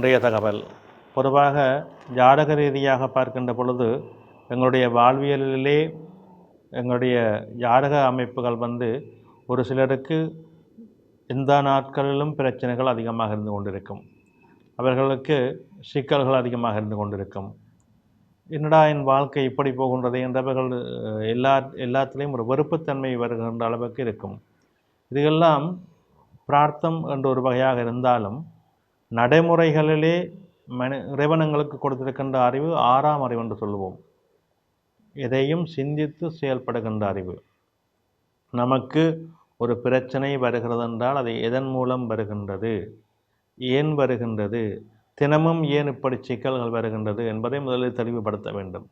இன்றைய தகவல். பொதுவாக ஜாதக ரீதியாக பார்க்கின்ற பொழுது எங்களுடைய வாழ்வியலிலே எங்களுடைய ஜாதக அமைப்புகள் ஒரு சிலருக்கு எந்த நாட்களிலும் பிரச்சனைகள் அதிகமாக இருந்து கொண்டிருக்கும். அவர்களுக்கு சிக்கல்கள் அதிகமாக இருந்து கொண்டிருக்கும். என்னடா என் வாழ்க்கை இப்படி போகின்றது என்றவர்கள் எல்லாத்திலையும் ஒரு வெறுப்புத்தன்மை வருகின்ற அளவுக்கு இருக்கும். இதுயெல்லாம் பிரார்த்தம் என்ற ஒரு வகையாக இருந்தாலும் நடைமுறைகளிலே இறைவனங்களுக்கு கொடுத்திருக்கின்ற அறிவு 6ஆம் அறிவு என்று சொல்லுவோம். எதையும் சிந்தித்து செயல்படுகின்ற அறிவு. நமக்கு ஒரு பிரச்சனை வருகிறது என்றால் அது எதன் மூலம் வருகின்றது, ஏன் வருகின்றது, தினமும் ஏன் இப்படி சிக்கல்கள் வருகின்றது என்பதை முதலில் தெளிவுபடுத்த வேண்டும்.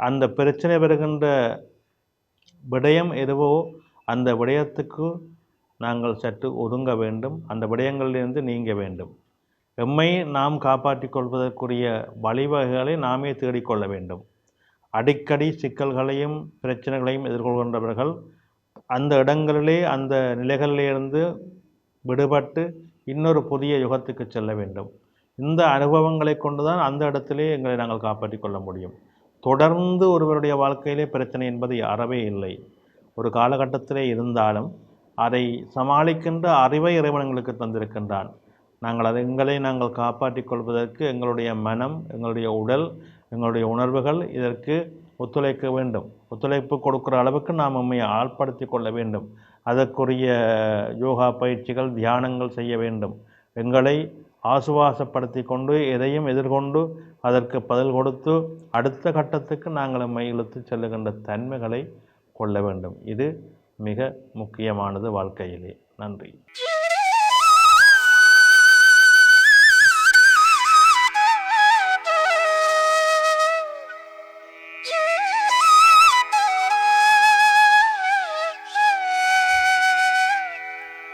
அந்த பிரச்சனை வருகின்ற விடயம் எதுவோ அந்த விடயத்துக்கு நாங்கள் சற்று ஒதுங்க வேண்டும். அந்த விடயங்களிலிருந்து நீங்க வேண்டும். எம்மை நாம் காப்பாற்றிக் கொள்வதற்குரிய வழிவகைகளை நாமே தேடிக்கொள்ள வேண்டும். அடிக்கடி சிக்கல்களையும் பிரச்சனைகளையும் எதிர்கொள்கின்றவர்கள் அந்த இடங்களிலே அந்த நிலைகளிலிருந்து விடுபட்டு இன்னொரு புதிய யுகத்துக்கு செல்ல வேண்டும். இந்த அனுபவங்களை கொண்டுதான் அந்த இடத்திலே எங்களை நாங்கள் காப்பாற்றிக் கொள்ள முடியும். தொடர்ந்து ஒருவருடைய வாழ்க்கையிலே பிரச்சனை என்பது அறவே இல்லை. ஒரு காலகட்டத்திலே இருந்தாலும் அதை சமாளிக்கின்ற அறிவை இறைவன் எங்களுக்கு தந்திருக்கின்றான். எங்களை நாங்கள் காப்பாற்றிக் கொள்வதற்கு எங்களுடைய மனம், எங்களுடைய உடல், எங்களுடைய உணர்வுகள் இதற்கு ஒத்துழைக்க வேண்டும். ஒத்துழைப்பு கொடுக்குற அளவுக்கு நாம் நம்மை ஆழ்படுத்தி கொள்ள வேண்டும். அதற்குரிய யோகா பயிற்சிகள், தியானங்கள் செய்ய வேண்டும். எங்களை ஆசுவாசப்படுத்தி கொண்டு எதையும் எதிர்கொண்டு அதற்கு பதில் கொடுத்து அடுத்த கட்டத்துக்கு நாங்கள் நம்மை இழுத்து செல்லுகின்ற தன்மைகளை கொள்ள வேண்டும். இது மிக முக்கியமானது வாழ்க்கையிலே. நன்றி.